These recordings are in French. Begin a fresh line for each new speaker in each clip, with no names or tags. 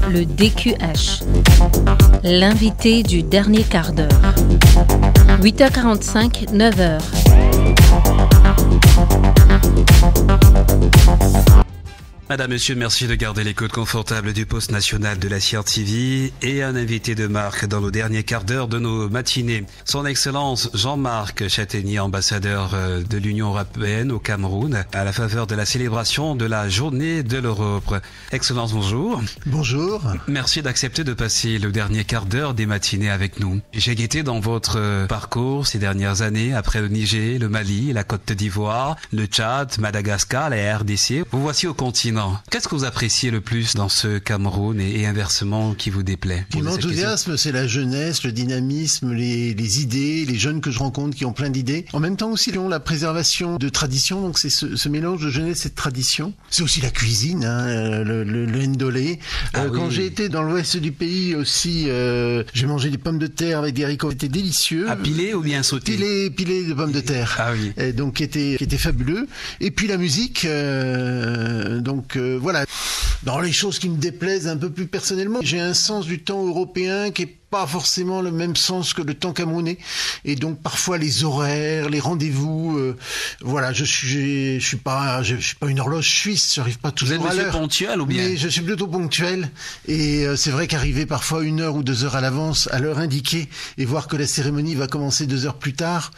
Le DQH, l'invité du dernier quart d'heure. 8h45, 9h.
Madame, Monsieur, merci de garder l'écoute confortable du poste national de la CRTV et un invité de marque dans le dernier quart d'heure de nos matinées. Son Excellence Jean-Marc Chataignier, ambassadeur de l'Union européenne au Cameroun, à la faveur de la célébration de la Journée de l'Europe. Excellence, bonjour.
Bonjour.
Merci d'accepter de passer le dernier quart d'heure des matinées avec nous. J'ai guetté dans votre parcours ces dernières années, après le Niger, le Mali, la Côte d'Ivoire, le Tchad, Madagascar, la RDC. Vous voici au continent. Qu'est-ce que vous appréciez le plus dans ce Cameroun et inversement qui vous déplaît?
Mon enthousiasme, c'est la jeunesse, le dynamisme, les idées, les jeunes que je rencontre qui ont plein d'idées. En même temps aussi, la préservation de traditions, donc c'est ce mélange de jeunesse et de tradition. C'est aussi la cuisine, hein, le ndolé. Quand j'ai été dans l'ouest du pays aussi, j'ai mangé des pommes de terre avec des haricots, c'était délicieux.
À piler ou bien sauté?
Pilé de pommes de terre.
Ah oui.
Et donc qui était fabuleux. Et puis la musique, voilà. Dans les choses qui me déplaisent un peu plus personnellement, j'ai un sens du temps européen qui est pas forcément le même sens que le temps camerounais, et donc parfois les horaires, les rendez-vous, voilà, je suis pas une horloge suisse, j'arrive pas toujours à l'heure.
Vous êtes ponctuel ou bien?
Mais je suis plutôt ponctuel, et c'est vrai qu'arriver parfois 1 heure ou 2 heures à l'avance, à l'heure indiquée, et voir que la cérémonie va commencer 2 heures plus tard.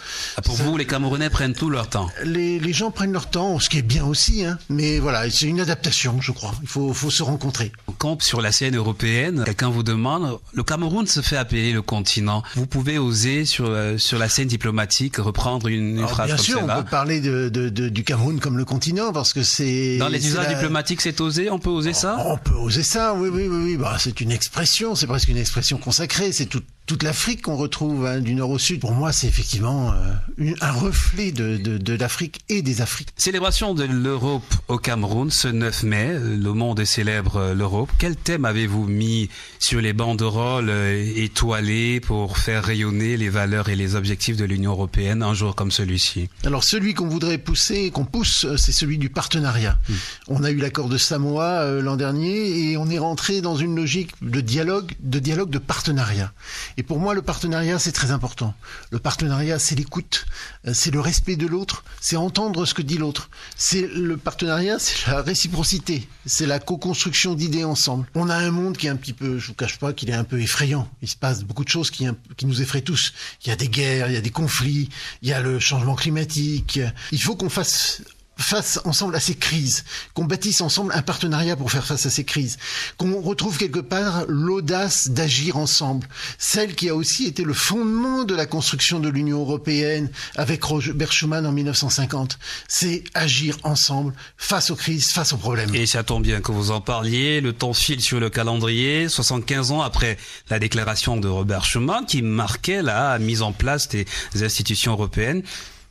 Pour vous, les Camerounais prennent tout leur temps?
Les gens prennent leur temps, ce qui est bien aussi, hein, mais voilà, c'est une adaptation, je crois. Il faut se rencontrer.
On compte sur la scène européenne. Quelqu'un vous demande, le Cameroun se fait appeler le continent. Vous pouvez oser sur la scène diplomatique reprendre une phrase
bien
comme
sûr,
celle-là?
on peut parler du Cameroun comme le continent, parce que c'est...
Dans les usages diplomatiques, c'est osé? On peut oser ça?
On peut oser ça, oui. Bah, c'est une expression, c'est presque une expression consacrée, c'est toute l'Afrique qu'on retrouve, hein, du nord au sud. Pour moi, c'est effectivement un reflet de l'Afrique et des Afriques.
Célébration de l'Europe au Cameroun ce 9 mai. Le monde célèbre l'Europe. Quel thème avez-vous mis sur les banderoles étoilées pour faire rayonner les valeurs et les objectifs de l'Union européenne un jour comme celui-ci? Alors,
celui qu'on voudrait pousser, qu'on pousse, c'est celui du partenariat. On a eu l'accord de Samoa l'an dernier, et on est rentré dans une logique de dialogue, de partenariat. Et pour moi, le partenariat, c'est très important. Le partenariat, c'est l'écoute, c'est le respect de l'autre, c'est entendre ce que dit l'autre. Le partenariat, c'est la réciprocité, c'est la co-construction d'idées ensemble. On a un monde qui est un petit peu, je vous cache pas, qu'il est un peu effrayant. Il se passe beaucoup de choses qui nous effraient tous. Il y a des guerres, il y a des conflits, il y a le changement climatique. Il faut qu'on fasse ensemble à ces crises, qu'on bâtisse ensemble un partenariat pour faire face à ces crises, qu'on retrouve quelque part l'audace d'agir ensemble, celle qui a aussi été le fondement de la construction de l'Union européenne avec Robert Schuman en 1950. C'est agir ensemble face aux crises, face aux problèmes.
Et ça tombe bien que vous en parliez, le temps file sur le calendrier, 75 ans après la déclaration de Robert Schuman qui marquait la mise en place des institutions européennes.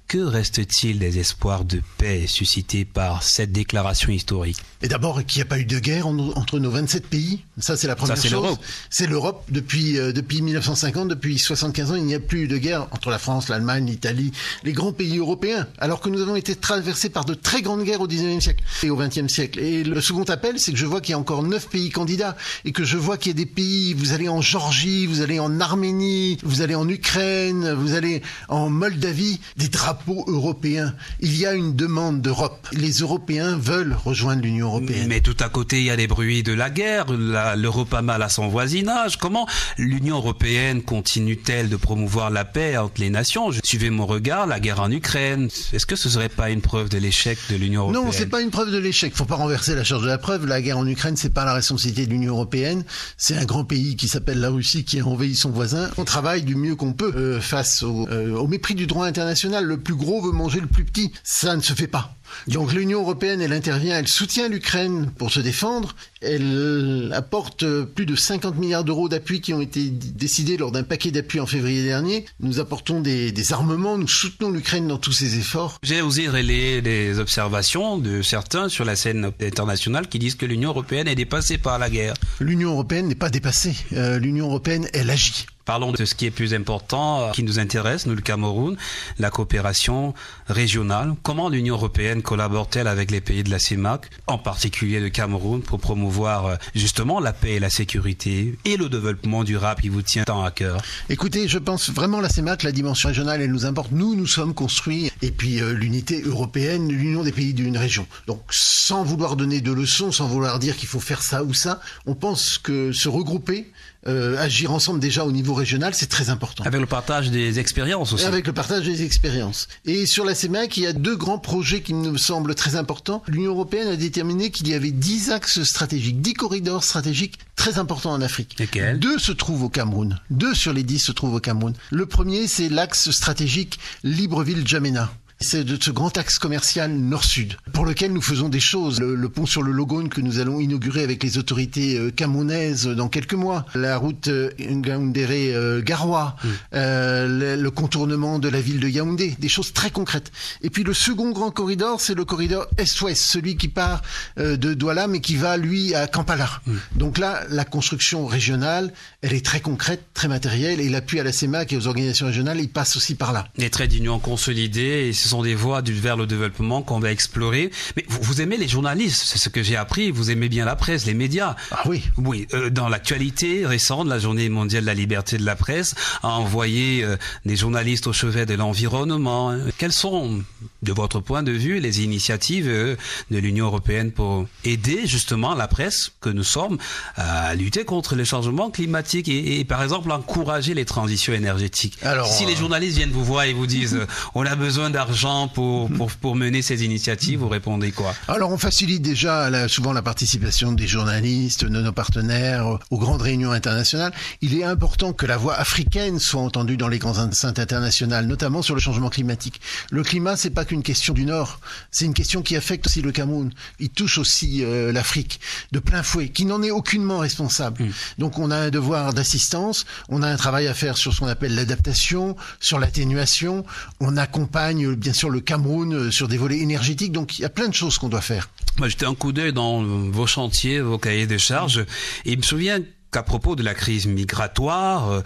Que reste-t-il des espoirs de paix suscités par cette déclaration historique?
Et d'abord, qu'il n'y a pas eu de guerre entre nos 27 pays. Ça, c'est la première chose.
L'Europe.
C'est l'Europe. Depuis 1950, depuis 75 ans, il n'y a plus eu de guerre entre la France, l'Allemagne, l'Italie, les grands pays européens. Alors que nous avons été traversés par de très grandes guerres au 19e siècle et au 20e siècle. Et le second appel, c'est que je vois qu'il y a encore 9 pays candidats. Et que je vois qu'il y a des pays, vous allez en Géorgie, vous allez en Arménie, vous allez en Ukraine, vous allez en Moldavie, des drapeaux européens. Il y a une demande d'Europe. Les Européens veulent rejoindre l'Union européenne.
Mais tout à côté, il y a les bruits de la guerre. L'Europe a mal à son voisinage. Comment l'Union européenne continue-t-elle de promouvoir la paix entre les nations? Suivez mon regard, la guerre en Ukraine. Est-ce que ce serait pas une preuve de l'échec de l'Union européenne?
Non, c'est pas une preuve de l'échec. Faut pas renverser la charge de la preuve. La guerre en Ukraine, c'est pas la responsabilité de l'Union européenne. C'est un grand pays qui s'appelle la Russie qui a envahi son voisin. On travaille du mieux qu'on peut face au mépris du droit international. Le plus gros veut manger le plus petit. Ça ne se fait pas. Donc l'Union européenne, elle intervient, elle soutient l'Ukraine pour se défendre. Elle apporte plus de 50 milliards d'euros d'appui qui ont été décidés lors d'un paquet d'appui en février dernier. Nous apportons des armements, nous soutenons l'Ukraine dans tous ses efforts.
J'ai osé relayer des observations de certains sur la scène internationale qui disent que l'Union européenne est dépassée par la guerre.
L'Union européenne n'est pas dépassée. L'Union européenne, elle agit.
Parlons de ce qui est plus important, qui nous intéresse, nous le Cameroun, la coopération régionale. Comment l'Union européenne collabore-t-elle avec les pays de la CEMAC, en particulier le Cameroun, pour promouvoir justement la paix et la sécurité et le développement durable qui vous tient tant à cœur?
Écoutez, je pense vraiment la CEMAC, la dimension régionale, elle nous importe. Nous sommes construits. Et puis l'unité européenne, l'union des pays d'une région. Donc sans vouloir donner de leçons, sans vouloir dire qu'il faut faire ça ou ça, on pense que se regrouper, agir ensemble déjà au niveau régional, c'est très important.
Avec le partage des expériences aussi.
Avec le partage des expériences. Et sur la CEMAC, il y a 2 grands projets qui me semblent très importants. L'Union européenne a déterminé qu'il y avait 10 axes stratégiques, 10 corridors stratégiques très importants en Afrique.
Lesquels?
2 se trouvent au Cameroun. 2 sur les 10 se trouvent au Cameroun. Le premier, c'est l'axe stratégique Libreville-Djamena. C'est de ce grand axe commercial nord-sud, pour lequel nous faisons des choses. Le pont sur le Logone que nous allons inaugurer avec les autorités camerounaises dans quelques mois. La route Ngaoundéré-Garoua, le contournement de la ville de Yaoundé. Des choses très concrètes. Et puis le second grand corridor, c'est le corridor Est-Ouest, celui qui part de Douala, mais qui va, lui, à Kampala. Donc là, la construction régionale, elle est très concrète, très matérielle, et l'appui à la CEMAC et aux organisations régionales, il passe aussi par là.
Les traits d'union consolidés, et ce sont des voies vers le développement qu'on va explorer. Mais vous aimez les journalistes, c'est ce que j'ai appris. Vous aimez bien la presse, les médias.
Ah oui.
Oui. Dans l'actualité récente, la Journée mondiale de la liberté de la presse a envoyé des journalistes au chevet de l'environnement. Quelles sont, de votre point de vue, les initiatives de l'Union européenne pour aider justement la presse que nous sommes à lutter contre le changement climatique et par exemple encourager les transitions énergétiques? Alors, si les journalistes viennent vous voir et vous disent on a besoin d'argent pour mener ces initiatives, vous répondez quoi?
Alors on facilite déjà souvent la participation des journalistes, de nos partenaires aux grandes réunions internationales. Il est important que la voix africaine soit entendue dans les grandes enceintes internationales, notamment sur le changement climatique. Le climat, c'est pas qu'une question du Nord, c'est une question qui affecte aussi le Cameroun. Il touche aussi l'Afrique de plein fouet, qui n'en est aucunement responsable. Donc on a un devoir d'assistance, on a un travail à faire sur ce qu'on appelle l'adaptation, sur l'atténuation, on accompagne bien sûr le Cameroun sur des volets énergétiques, donc il y a plein de choses qu'on doit faire.
Moi, j'étais un coup d'œil dans vos chantiers, vos cahiers de charges, et je me souviens qu'à propos de la crise migratoire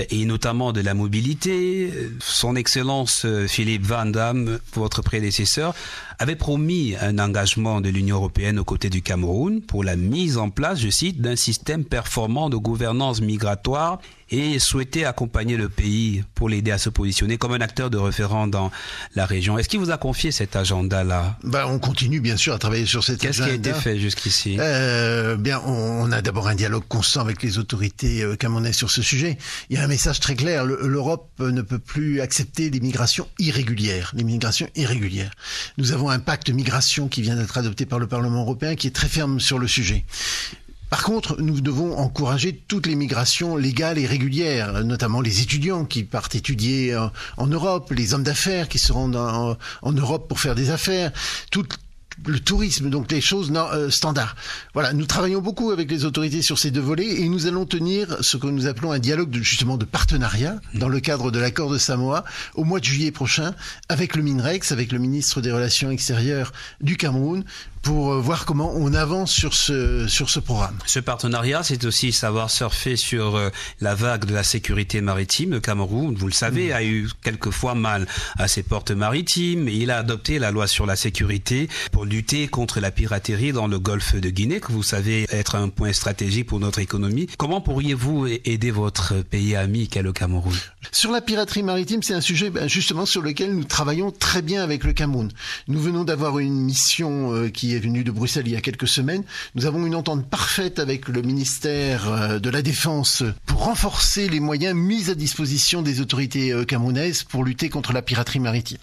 et notamment de la mobilité, son Excellence Philippe Van Damme, votre prédécesseur, avait promis un engagement de l'Union européenne aux côtés du Cameroun pour la mise en place, je cite, d'un système performant de gouvernance migratoire et souhaitait accompagner le pays pour l'aider à se positionner comme un acteur de référent dans la région. Est-ce qu'il vous a confié cet agenda-là?
On continue bien sûr à travailler sur cet agenda.
Qu'est-ce qui a été fait jusqu'ici?
On a d'abord un dialogue constant avec les autorités camerounaises sur ce sujet. Il y a un message très clair, l'Europe ne peut plus accepter les migrations irrégulières. Nous avons un pacte migration qui vient d'être adopté par le Parlement européen qui est très ferme sur le sujet. Par contre, nous devons encourager toutes les migrations légales et régulières, notamment les étudiants qui partent étudier en Europe, les hommes d'affaires qui se rendent en Europe pour faire des affaires, le tourisme, donc les choses standards. Voilà, nous travaillons beaucoup avec les autorités sur ces 2 volets et nous allons tenir ce que nous appelons un dialogue de partenariat dans le cadre de l'accord de Samoa au mois de juillet prochain avec le MINREX, avec le ministre des Relations extérieures du Cameroun, pour voir comment on avance sur ce programme. Ce
partenariat, c'est aussi savoir surfer sur la vague de la sécurité maritime. Le Cameroun, vous le savez, a eu quelquefois mal à ses portes maritimes et il a adopté la loi sur la sécurité pour lutter contre la piraterie dans le golfe de Guinée, que vous savez être un point stratégique pour notre économie. Comment pourriez-vous aider votre pays ami qu'est le Cameroun?
Sur la piraterie maritime, c'est un sujet justement sur lequel nous travaillons très bien avec le Cameroun. Nous venons d'avoir une mission qui est venue de Bruxelles il y a quelques semaines. Nous avons une entente parfaite avec le ministère de la Défense pour renforcer les moyens mis à disposition des autorités camerounaises pour lutter contre la piraterie maritime.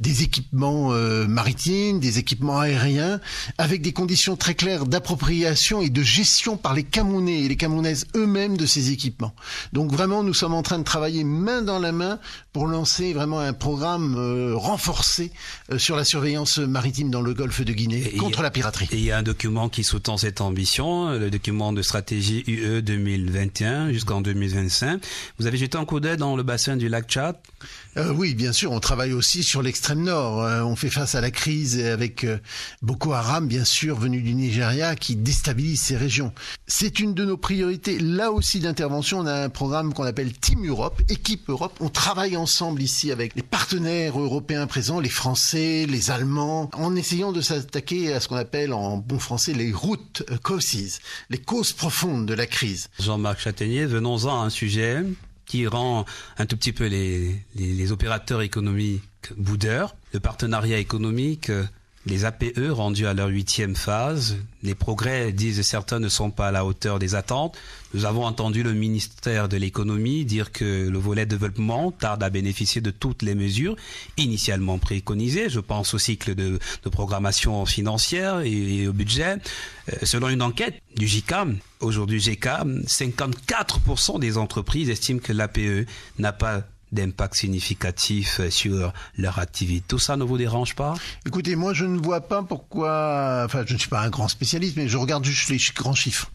Des équipements maritimes, des équipements aérien, avec des conditions très claires d'appropriation et de gestion par les Camerounais et les Camerounaises eux-mêmes de ces équipements. Donc vraiment, nous sommes en train de travailler main dans la main pour lancer vraiment un programme renforcé sur la surveillance maritime dans le golfe de Guinée contre la piraterie.
Et il y a un document qui sous-tend cette ambition, le document de stratégie UE 2021 jusqu'en 2025. Vous avez jeté un coup d'œil dans le bassin du lac Tchad?
Oui, bien sûr, on travaille aussi sur l'extrême nord. On fait face à la crise avec Boko Haram, bien sûr, venu du Nigeria, qui déstabilise ces régions. C'est une de nos priorités. Là aussi d'intervention, on a un programme qu'on appelle Team Europe, Équipe Europe. On travaille ensemble ici avec les partenaires européens présents, les Français, les Allemands, en essayant de s'attaquer à ce qu'on appelle en bon français les root causes, les causes profondes de la crise.
Jean-Marc Chataignier, venons-en à un sujet qui rend un tout petit peu les opérateurs économiques boudeurs. Le partenariat économique, les APE rendus à leur 8e phase. Les progrès, disent certains, ne sont pas à la hauteur des attentes. Nous avons entendu le ministère de l'économie dire que le volet développement tarde à bénéficier de toutes les mesures initialement préconisées. Je pense au cycle de programmation financière et au budget. Selon une enquête du GICAM, aujourd'hui GCAM, 54% des entreprises estiment que l'APE n'a pas d'impact significatif sur leur activité. Tout ça ne vous dérange pas?
Écoutez, moi je ne vois pas pourquoi, enfin je ne suis pas un grand spécialiste, mais je regarde juste les grands chiffres.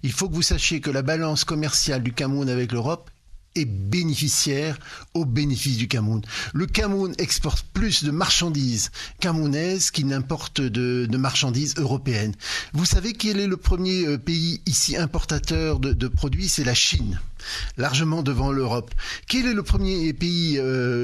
Il faut que vous sachiez que la balance commerciale du Cameroun avec l'Europe est bénéficiaire au bénéfice du Cameroun. Le Cameroun exporte plus de marchandises camerounaises qu'il n'importe de marchandises européennes. Vous savez quel est le premier pays ici importateur de produits? C'est la Chine, largement devant l'Europe. Quel est le premier pays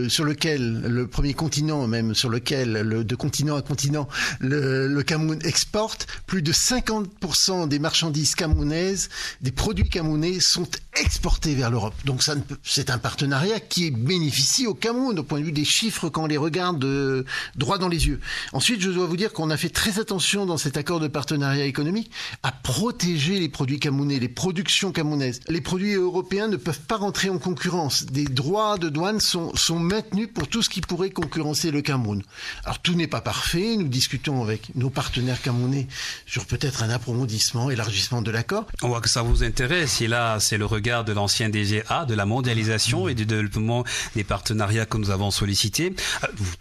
sur lequel, le premier continent même, sur lequel, de continent à continent, le Cameroun exporte? Plus de 50% des marchandises camerounaises, des produits camerounais sont exportés vers l'Europe. Donc c'est un partenariat qui bénéficie au Cameroun au point de vue des chiffres quand on les regarde droit dans les yeux. Ensuite, je dois vous dire qu'on a fait très attention dans cet accord de partenariat économique à protéger les produits camerounais, les productions camerounaises. Les produits européens ne peuvent pas rentrer en concurrence. Des droits de douane sont maintenus pour tout ce qui pourrait concurrencer le Cameroun. Alors tout n'est pas parfait. Nous discutons avec nos partenaires camerounais sur peut-être un approfondissement, élargissement de l'accord.
On voit que ça vous intéresse. Et là, c'est le regard de l'ancien DGA, de la mondialisation et du développement des partenariats que nous avons sollicités.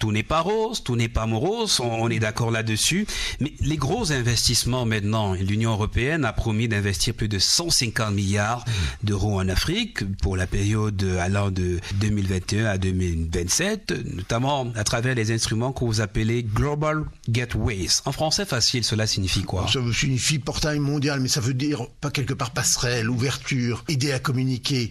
Tout n'est pas rose, tout n'est pas morose, on est d'accord là-dessus. Mais les gros investissements maintenant, l'Union européenne a promis d'investir plus de 150 milliards d'euros en Afrique pour la période allant de 2021 à 2027, notamment à travers les instruments que vous appelez Global Gateways. En français facile, cela signifie quoi?
Ça signifie portail mondial, mais ça veut dire pas quelque part passerelle, ouverture, aider à communiquer,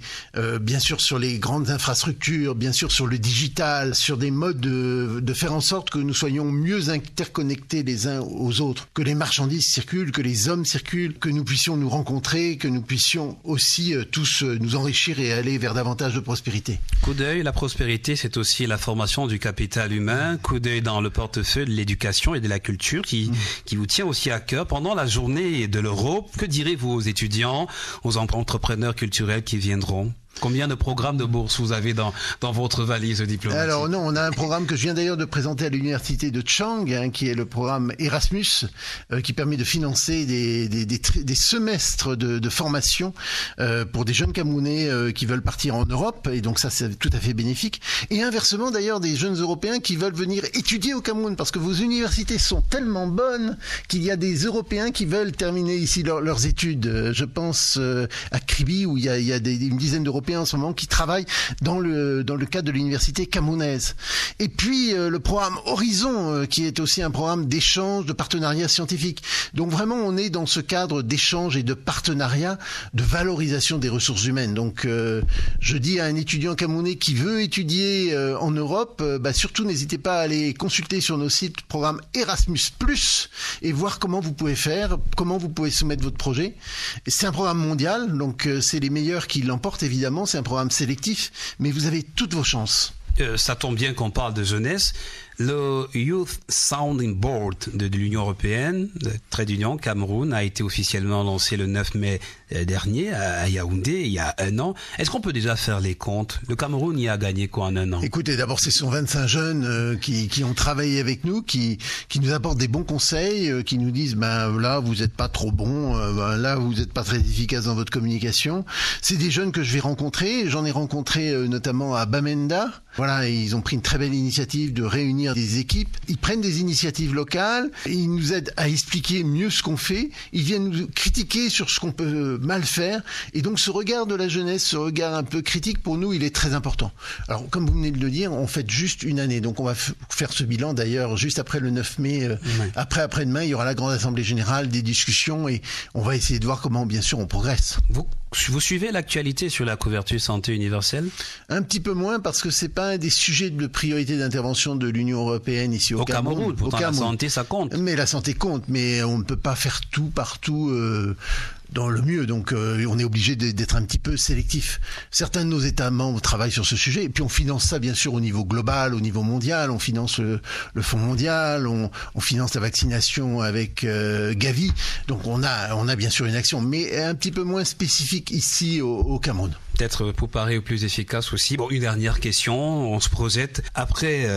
bien sûr sur les grandes infrastructures, bien sûr sur le digital, sur des modes de faire en sorte que nous soyons mieux interconnectés les uns aux autres, que les marchandises circulent, que les hommes circulent, que nous puissions nous rencontrer, que nous puissions aussi tous nous enrichir et aller vers davantage de prospérité.
Coup d'œil, la prospérité, c'est aussi la formation du capital humain. Coup d'œil dans le portefeuille de l'éducation et de la culture qui vous tient aussi à cœur. Pendant la journée de l'Europe, que direz-vous aux étudiants, aux entrepreneurs culturels qui viendront? Combien de programmes de bourse vous avez dans votre valise diplomatique?
Alors non, on a un programme que je viens d'ailleurs de présenter à l'université de Chang, qui est le programme Erasmus, qui permet de financer des semestres de formation pour des jeunes Camerounais qui veulent partir en Europe, et donc ça c'est tout à fait bénéfique. Et inversement d'ailleurs, des jeunes Européens qui veulent venir étudier au Cameroun, parce que vos universités sont tellement bonnes qu'il y a des Européens qui veulent terminer ici leurs études. Je pense à Kribi, où il y a une dizaine d'Européens en ce moment qui travaillent dans le cadre de l'université camerounaise. Et puis le programme Horizon, qui est aussi un programme d'échange, de partenariat scientifique. Donc vraiment, on est dans ce cadre d'échange et de partenariat, de valorisation des ressources humaines. Donc je dis à un étudiant camerounais qui veut étudier en Europe, surtout n'hésitez pas à aller consulter sur nos sites programme Erasmus+, et voir comment vous pouvez faire, comment vous pouvez soumettre votre projet. C'est un programme mondial, donc c'est les meilleurs qui l'emportent évidemment. C'est un programme sélectif, mais vous avez toutes vos chances.
Ça tombe bien qu'on parle de jeunesse. Le Youth Sounding Board de l'Union européenne, trait d'union, Cameroun, a été officiellement lancé le 9 mai dernier à Yaoundé, il y a 1 an. Est-ce qu'on peut déjà faire les comptes? Le Cameroun y a gagné quoi en 1 an?
Écoutez, d'abord, ce sont 25 jeunes qui ont travaillé avec nous, qui nous apportent des bons conseils, qui nous disent, là, vous n'êtes pas trop bon, là, vous n'êtes pas très efficace dans votre communication. C'est des jeunes que je vais rencontrer. J'en ai rencontré notamment à Bamenda. Voilà, ils ont pris une très belle initiative de réunir des équipes. Ils prennent des initiatives locales, ils nous aident à expliquer mieux ce qu'on fait. Ils viennent nous critiquer sur ce qu'on peut mal faire. Et donc, ce regard de la jeunesse, ce regard un peu critique, pour nous, il est très important. Alors, comme vous venez de le dire, on fête juste 1 année. Donc, on va faire ce bilan, d'ailleurs, juste après le 9 mai. Après-demain, il y aura la grande assemblée générale, des discussions, et on va essayer de voir comment, bien sûr, on progresse.
Vous suivez l'actualité sur la couverture santé universelle?
Un petit peu moins, parce que c'est pas un des sujets de priorité d'intervention de l'Union européenne ici au Cameroun.
Pourtant, la santé, ça compte.
Mais la santé compte, mais on ne peut pas faire tout partout dans le mieux. Donc, on est obligé d'être un petit peu sélectif. Certains de nos États membres travaillent sur ce sujet, et puis on finance ça, bien sûr, au niveau global, au niveau mondial. On finance le Fonds mondial, on finance la vaccination avec Gavi. Donc, on a bien sûr une action, mais un petit peu moins spécifique ici au Cameroun.
Peut-être pour paraître plus efficace aussi. Bon, une dernière question, on se projette. Après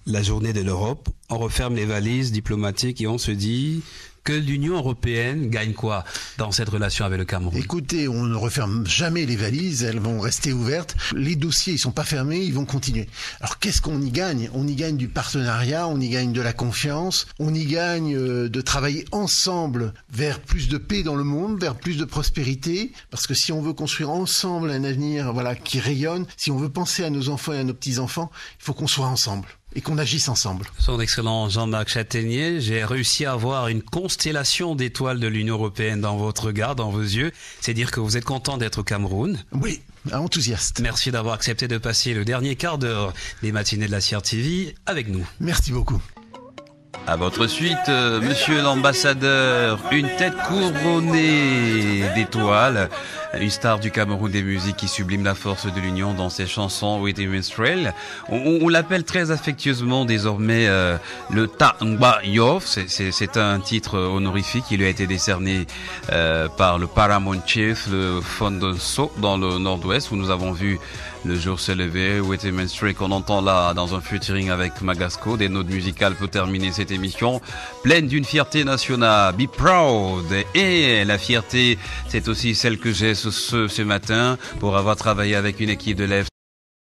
la journée de l'Europe, on referme les valises diplomatiques et on se dit que l'Union européenne gagne quoi dans cette relation avec le Cameroun?
Écoutez, on ne referme jamais les valises, elles vont rester ouvertes. Les dossiers, ils sont pas fermés, ils vont continuer. Alors qu'est-ce qu'on y gagne? On y gagne du partenariat, on y gagne de la confiance, on y gagne de travailler ensemble vers plus de paix dans le monde, vers plus de prospérité. Parce que si on veut construire ensemble un avenir, qui rayonne, si on veut penser à nos enfants et à nos petits-enfants, il faut qu'on soit ensemble et qu'on agisse ensemble.
Son Excellence Jean-Marc Chataignier, j'ai réussi à avoir une constellation d'étoiles de l'Union européenne dans votre regard, dans vos yeux. C'est dire que vous êtes content d'être au Cameroun?
Oui, enthousiaste.
Merci d'avoir accepté de passer le dernier quart d'heure des matinées de la CRTV avec nous.
Merci beaucoup.
À votre suite, monsieur l'ambassadeur, une tête couronnée d'étoiles, une star du Cameroun des musiques qui sublime la force de l'union dans ses chansons Waiting Minstrel. On l'appelle très affectueusement désormais le Tangba Yof. C'est un titre honorifique qui lui a été décerné par le Paramount Chief, le Fondonso, dans le nord-ouest, où nous avons vu le jour se lever, Waiting Minstrel, qu'on entend là dans un featuring avec Magasco, des notes musicales pour terminer cette émission, pleine d'une fierté nationale. Be proud. Et la fierté, c'est aussi celle que j'ai ce matin pour avoir travaillé avec une équipe de l'EF